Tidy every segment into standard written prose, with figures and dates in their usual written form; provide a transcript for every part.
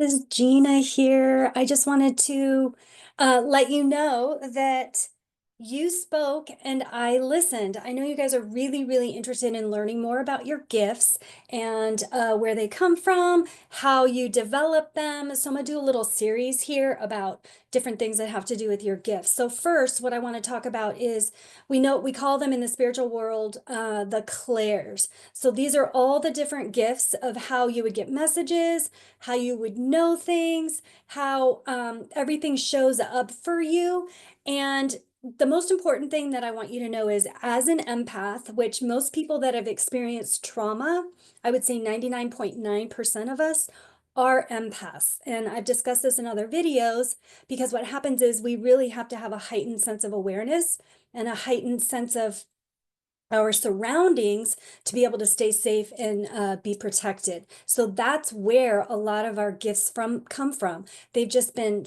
This is Gina here. I just wanted to let you know that you spoke and I listened. I know you guys are really, really interested in learning more about your gifts and where they come from, how you develop them. So I'm going to do a little series here about different things that have to do with your gifts. So first, what I want to talk about is we call them in the spiritual world the clairs. So these are all the different gifts of how you would get messages, how you would know things, how everything shows up for you. And the most important thing that I want you to know is as an empath, which most people that have experienced trauma, I would say 99.9% of us are empaths. And I've discussed this in other videos because what happens is we really have to have a heightened sense of awareness and a heightened sense of our surroundings to be able to stay safe and be protected. So that's where a lot of our gifts come from. They've just been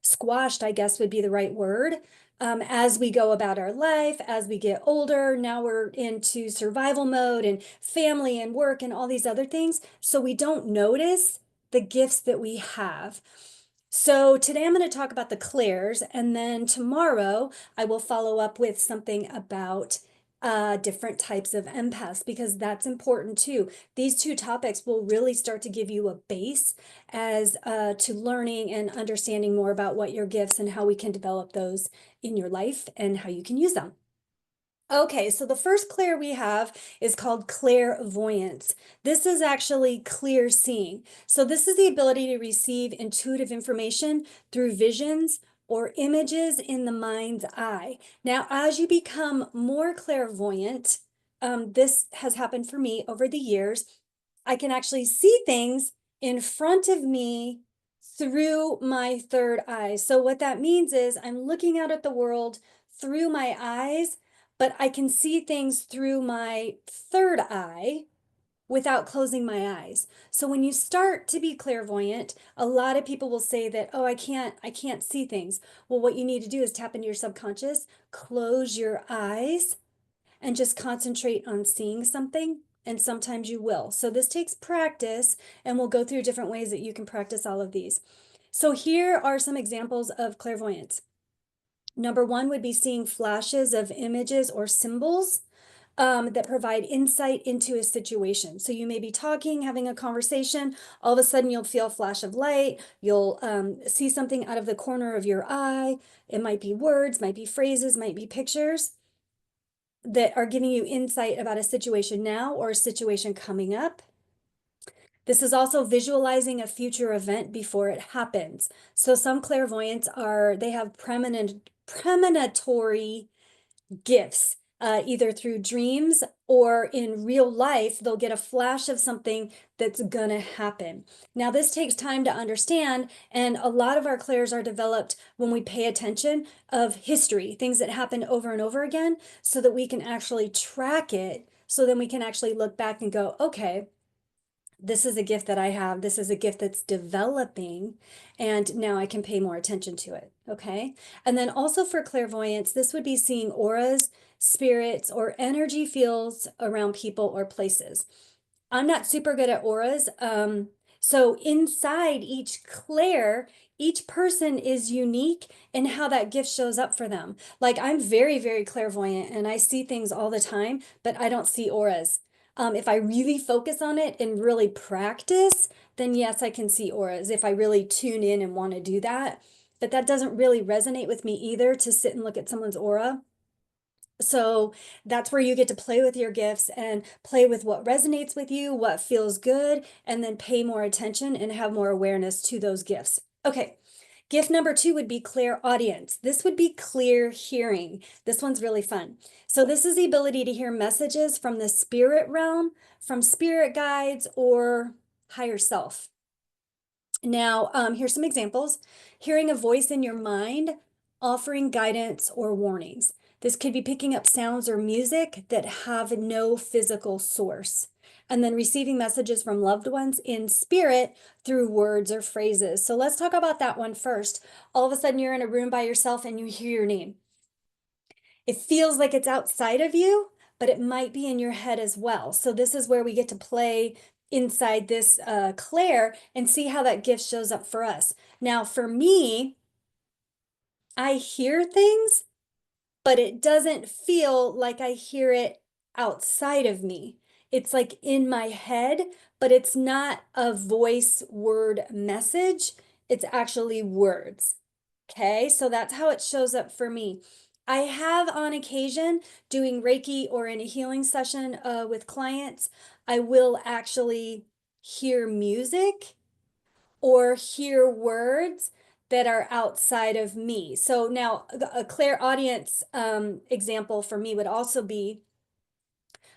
squashed, I guess would be the right word. As we go about our life, as we get older, now we're into survival mode and family and work and all these other things. So we don't notice the gifts that we have. So today I'm going to talk about the clairs, and then tomorrow I will follow up with something about different types of empaths because that's important too. These two topics will really start to give you a base as to learning and understanding more about what your gifts and how we can develop those in your life and how you can use them. Okay, so the first clair we have is called clairvoyance. This is actually clear seeing. So this is the ability to receive intuitive information through visions or images in the mind's eye. Now, as you become more clairvoyant, this has happened for me over the years. I can actually see things in front of me through my third eye. So what that means is I'm looking out at the world through my eyes, but I can see things through my third eye without closing my eyes. So when you start to be clairvoyant, a lot of people will say that, oh, I can't see things. Well, what you need to do is tap into your subconscious, close your eyes, and just concentrate on seeing something. And sometimes you will. So this takes practice, and we'll go through different ways that you can practice all of these. So here are some examples of clairvoyance. Number one would be seeing flashes of images or symbols that provide insight into a situation. So you may be talking, having a conversation, all of a sudden you'll feel a flash of light, you'll see something out of the corner of your eye. It might be words, might be phrases, might be pictures that are giving you insight about a situation now or a situation coming up. This is also visualizing a future event before it happens. So some clairvoyants they have premonitory gifts, either through dreams or in real life, they'll get a flash of something that's gonna happen. Now, this takes time to understand, and a lot of our clairs are developed when we pay attention of history, things that happened over and over again, so that we can actually track it, so then we can actually look back and go, okay, this is a gift that I have. This is a gift that's developing, and now I can pay more attention to it. Okay. And then also for clairvoyance, this would be seeing auras, spirits, or energy fields around people or places. I'm not super good at auras. So inside each clair, each person is unique in how that gift shows up for them. Like I'm very, very clairvoyant and I see things all the time, but I don't see auras. If I really focus on it and really practice, then yes, I can see auras if I really tune in and want to do that. But that doesn't really resonate with me either to sit and look at someone's aura. So that's where you get to play with your gifts and play with what resonates with you, what feels good, and then pay more attention and have more awareness to those gifts. Okay. Gift number two would be clairaudience. This would be clear hearing. This one's really fun. So this is the ability to hear messages from the spirit realm, from spirit guides, or higher self. Now, here's some examples. Hearing a voice in your mind, offering guidance or warnings. This could be picking up sounds or music that have no physical source. And then receiving messages from loved ones in spirit through words or phrases. So let's talk about that one first. All of a sudden you're in a room by yourself and you hear your name. It feels like it's outside of you, but it might be in your head as well. So this is where we get to play inside this Clair and see how that gift shows up for us. Now, for me, I hear things, but it doesn't feel like I hear it outside of me. It's like in my head, but it's not a voice word message. It's actually words. Okay, so that's how it shows up for me. I have on occasion doing Reiki or in a healing session with clients, I will actually hear music or hear words that are outside of me. So now a clairaudience example for me would also be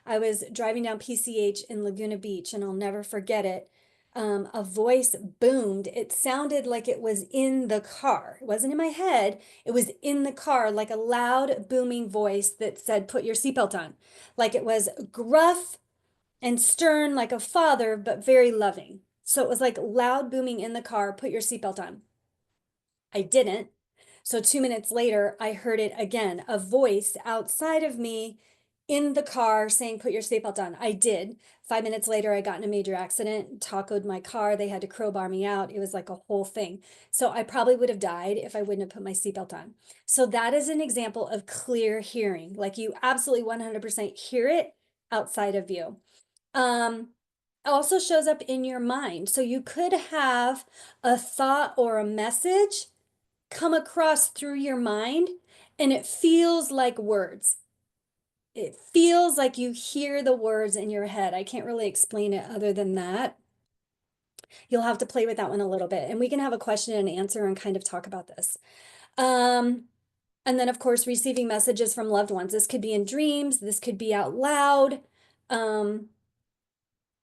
I was driving down PCH in Laguna Beach, and I'll never forget it. A voice boomed. It sounded like it was in the car. It wasn't in my head. It was in the car, like a loud, booming voice that said, "Put your seatbelt on." Like it was gruff and stern, like a father, but very loving. So it was like loud, booming in the car, "Put your seatbelt on." I didn't. So 2 minutes later, I heard it again, a voice outside of me in the car saying, "Put your seatbelt on." I did. 5 minutes later, I got in a major accident, tacoed my car. They had to crowbar me out. It was like a whole thing. So I probably would have died if I wouldn't have put my seatbelt on. So that is an example of clear hearing. Like you absolutely 100% hear it outside of you. Also shows up in your mind. So you could have a thought or a message come across through your mind and it feels like words. It feels like you hear the words in your head. I can't really explain it other than that. You'll have to play with that one a little bit, and we can have a question and answer and kind of talk about this. And then, of course, receiving messages from loved ones. This could be in dreams. This could be out loud.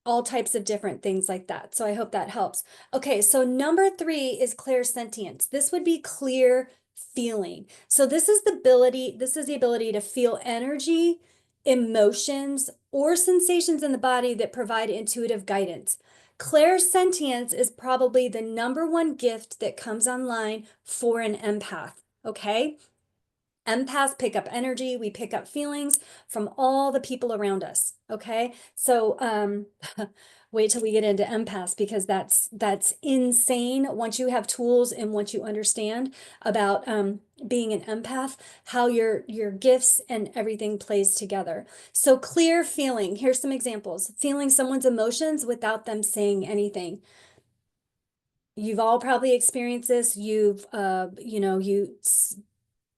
All types of different things like that. So I hope that helps. Okay, so number 3 is clairsentience. This would be clear feeling. So this is the ability to feel energy, emotions, or sensations in the body that provide intuitive guidance. Clairsentience is probably the number one gift that comes online for an empath, okay? Empaths pick up energy, we pick up feelings from all the people around us, okay? So wait till we get into empaths because that's insane. Once you have tools and once you understand about being an empath, how your gifts and everything plays together. So clear feeling, here's some examples. Feeling someone's emotions without them saying anything. You've all probably experienced this. You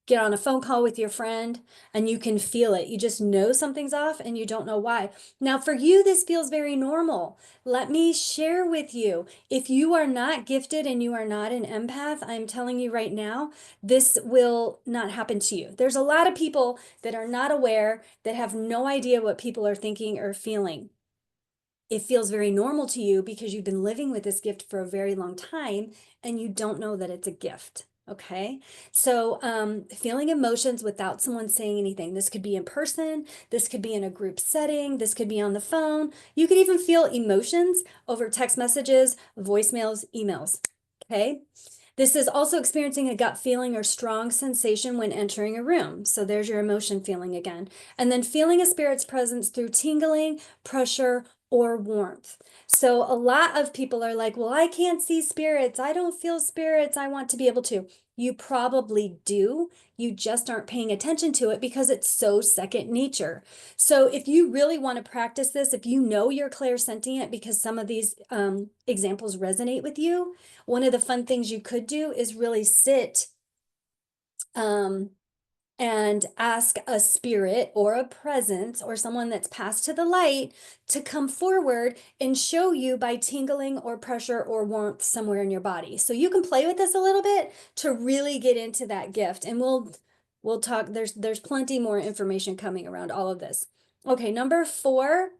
get on a phone call with your friend and you can feel it. You just know something's off and you don't know why. Now, for you, this feels very normal. Let me share with you. If you are not gifted and you are not an empath, I'm telling you right now, this will not happen to you. There's a lot of people that are not aware, that have no idea what people are thinking or feeling. It feels very normal to you because you've been living with this gift for a very long time and you don't know that it's a gift. Okay, so feeling emotions without someone saying anything. This could be in person, this could be in a group setting, this could be on the phone. You could even feel emotions over text messages, voicemails, emails. Okay, this is also experiencing a gut feeling or strong sensation when entering a room. So there's your emotion feeling again. And then feeling a spirit's presence through tingling, pressure, or warmth. So a lot of people are like, well, I can't see spirits. I don't feel spirits. I want to be able to. You probably do. You just aren't paying attention to it because it's so second nature. So if you really want to practice this, if you know you're clairsentient because some of these examples resonate with you, one of the fun things you could do is really sit and ask a spirit or a presence or someone that's passed to the light to come forward and show you by tingling or pressure or warmth somewhere in your body. So you can play with this a little bit to really get into that gift, and we'll talk. There's plenty more information coming around all of this. Okay, number 4,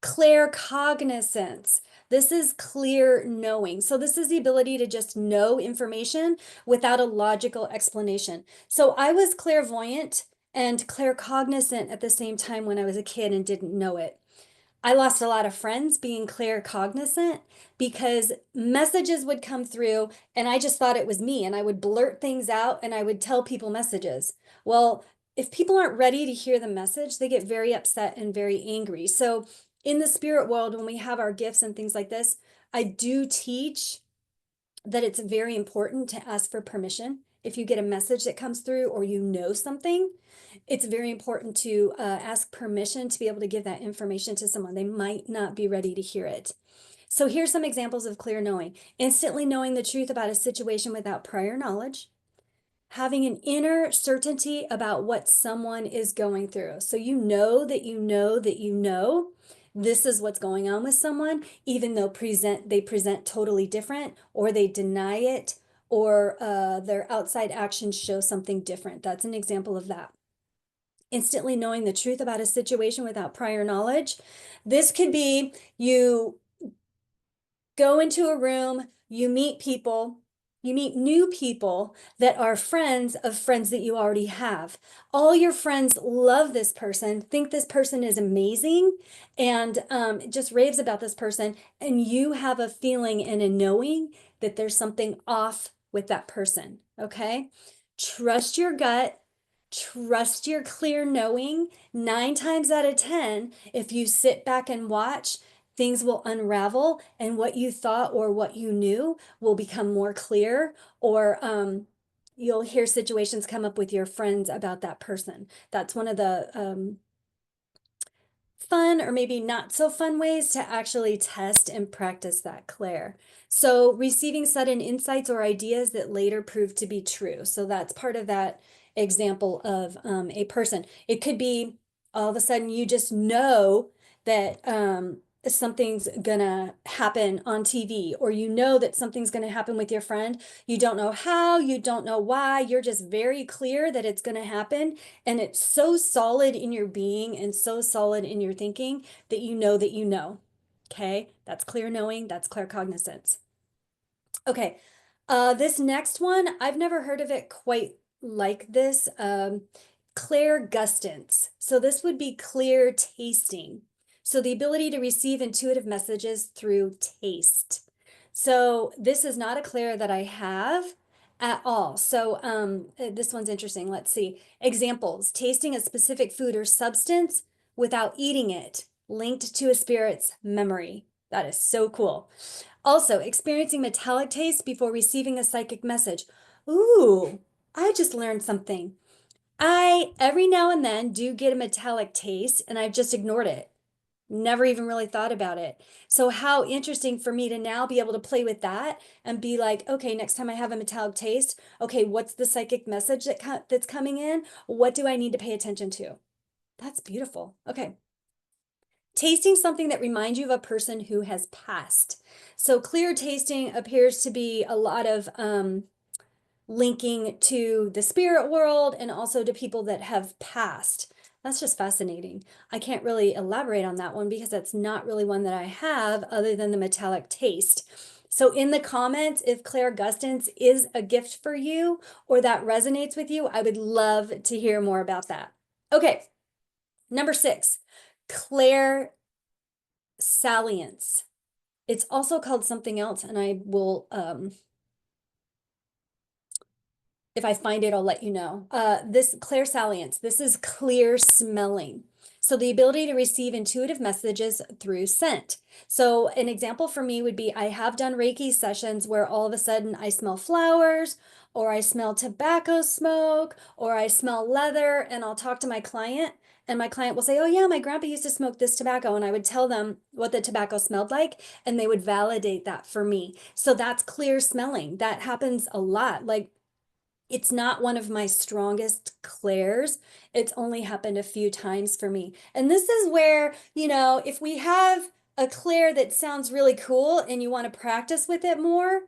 claircognizance. This is clear knowing. So this is the ability to just know information without a logical explanation. So I was clairvoyant and claircognizant at the same time when I was a kid and didn't know it. I lost a lot of friends being claircognizant because messages would come through and I just thought it was me and I would blurt things out and I would tell people messages. Well, if people aren't ready to hear the message, they get very upset and very angry. So in the spirit world, when we have our gifts and things like this, I do teach that it's very important to ask for permission. If you get a message that comes through or you know something, it's very important to ask permission to be able to give that information to someone. They might not be ready to hear it. So here's some examples of clear knowing. Instantly knowing the truth about a situation without prior knowledge. Having an inner certainty about what someone is going through. So you know that you know that you know this is what's going on with someone, even though they present totally different, or they deny it, or their outside actions show something different. That's an example of that. Instantly knowing the truth about a situation without prior knowledge. This could be you go into a room, you meet people, you meet new people that are friends of friends that you already have. All your friends love this person, think this person is amazing, and just raves about this person. And you have a feeling and a knowing that there's something off with that person. Okay. Trust your gut. Trust your clear knowing. 9 times out of 10, if you sit back and watch, things will unravel, and what you thought or what you knew will become more clear, or you'll hear situations come up with your friends about that person. That's one of the fun or maybe not so fun ways to actually test and practice that, Claire. So receiving sudden insights or ideas that later prove to be true. So that's part of that example of a person. It could be all of a sudden you just know that something's gonna happen on TV, or you know that something's gonna happen with your friend. You don't know how, you don't know why, you're just very clear that it's gonna happen, and it's so solid in your being and so solid in your thinking that you know that you know. Okay, that's clear knowing, that's claircognizance. Okay, this next one, I've never heard of it quite like this. Clairgustance. So this would be clear tasting. So the ability to receive intuitive messages through taste. So this is not a clair that I have at all. So this one's interesting. Let's see. Examples: tasting a specific food or substance without eating it, linked to a spirit's memory. That is so cool. Also, experiencing metallic taste before receiving a psychic message. Ooh, I just learned something. I, every now and then, do get a metallic taste, and I've just ignored it. Never even really thought about it. So how interesting for me to now be able to play with that and be like, okay, next time I have a metallic taste, okay, what's the psychic message that's coming in? What do I need to pay attention to? That's beautiful. Okay. Tasting something that reminds you of a person who has passed. So clear tasting appears to be a lot of linking to the spirit world and also to people that have passed. That's just fascinating. I can't really elaborate on that one because that's not really one that I have other than the metallic taste. So in the comments, if clairgustance is a gift for you or that resonates with you, I would love to hear more about that. Okay, number 6, clair salience. It's also called something else, and I will, if I find it, I'll let you know. This clair salience, this is clear smelling. So the ability to receive intuitive messages through scent. So an example for me would be I have done Reiki sessions where all of a sudden I smell flowers, or I smell tobacco smoke, or I smell leather, and I'll talk to my client, and my client will say, oh yeah, my grandpa used to smoke this tobacco, and I would tell them what the tobacco smelled like, and they would validate that for me. So that's clear smelling. That happens a lot. Like, it's not one of my strongest clairs. It's only happened a few times for me. And this is where, if we have a clair that sounds really cool and you want to practice with it more,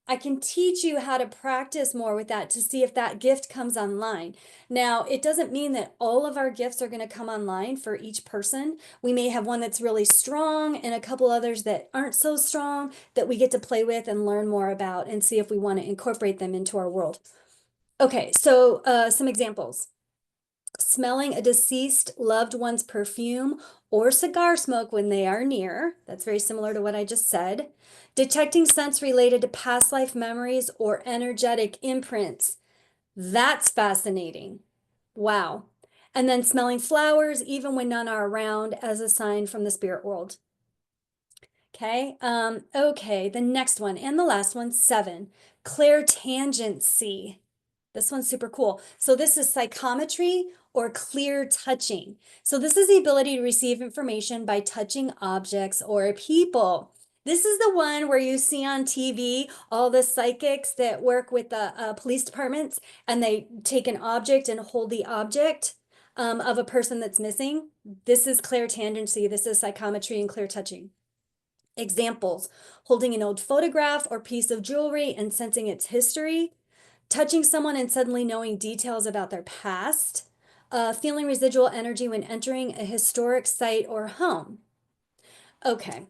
I can teach you how to practice more with that to see if that gift comes online. Now, it doesn't mean that all of our gifts are going to come online for each person. We may have one that's really strong and a couple others that aren't so strong that we get to play with and learn more about and see if we want to incorporate them into our world. Okay, so some examples. Smelling a deceased loved one's perfume or cigar smoke when they are near. That's very similar to what I just said. Detecting scents related to past life memories or energetic imprints. That's fascinating. Wow. And then smelling flowers, even when none are around, as a sign from the spirit world. Okay, okay, the next one and the last one, 7, clairtangency. This one's super cool. So this is psychometry or clear touching. So this is the ability to receive information by touching objects or people. This is the one where you see on TV all the psychics that work with the police departments, and they take an object and hold the object of a person that's missing. This is clairtangency. This is psychometry and clear touching. Examples: holding an old photograph or piece of jewelry and sensing its history, touching someone and suddenly knowing details about their past, feeling residual energy when entering a historic site or home. Okay,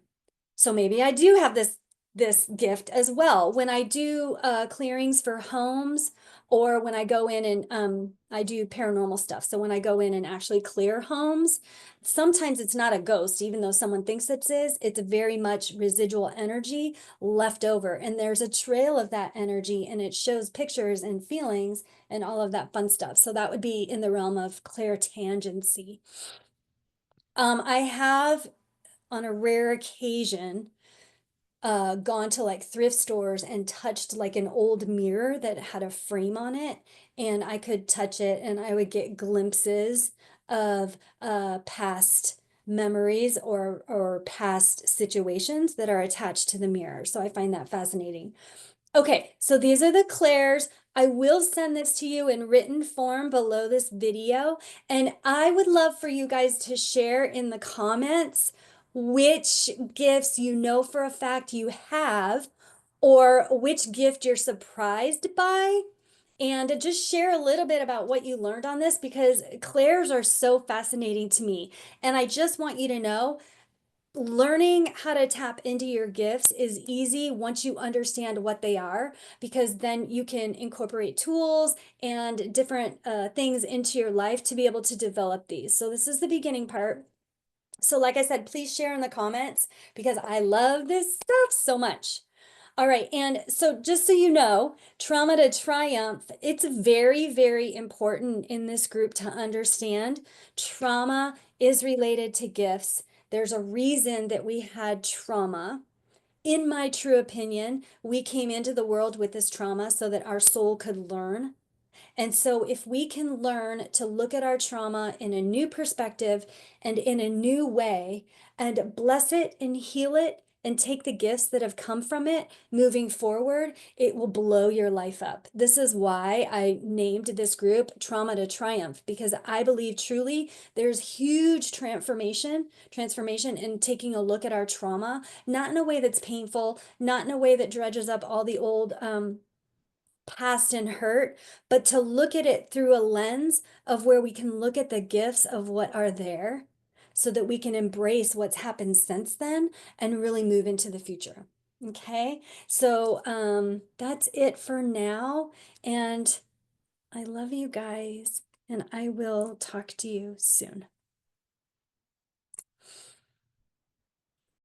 so maybe I do have this gift as well. When I do clearings for homes, or when I go in and I do paranormal stuff. So when I go in and actually clear homes, sometimes it's not a ghost, even though someone thinks it is. It's very much residual energy left over. And there's a trail of that energy, and it shows pictures and feelings and all of that fun stuff. So that would be in the realm of clairtangency. I have, on a rare occasion, gone to like thrift stores and touched like an old mirror that had a frame on it, and I could touch it and I would get glimpses of past memories or past situations that are attached to the mirror. So I find that fascinating. Okay, so these are the Clairs. I will send this to you in written form below this video, and I would love for you guys to share in the comments which gifts you know for a fact you have, or which gift you're surprised by, and just share a little bit about what you learned on this, because Clairs are so fascinating to me. And I just want you to know, learning how to tap into your gifts is easy once you understand what they are, because then you can incorporate tools and different things into your life to be able to develop these. So this is the beginning part. So like I said, please share in the comments, because I love this stuff so much. All right, and so just so you know, trauma to triumph, it's very, very important in this group to understand trauma is related to gifts. There's a reason that we had trauma. In my true opinion, we came into the world with this trauma so that our soul could learn. And so if we can learn to look at our trauma in a new perspective and in a new way, and bless it and heal it and take the gifts that have come from it moving forward, it will blow your life up. This is why I named this group Trauma to Triumph, because I believe truly there's huge transformation in taking a look at our trauma, not in a way that's painful, not in a way that dredges up all the old past and hurt, but to look at it through a lens of where we can look at the gifts of what are there, so that we can embrace what's happened since then and really move into the future. Okay, so that's it for now, and I love you guys, and I will talk to you soon.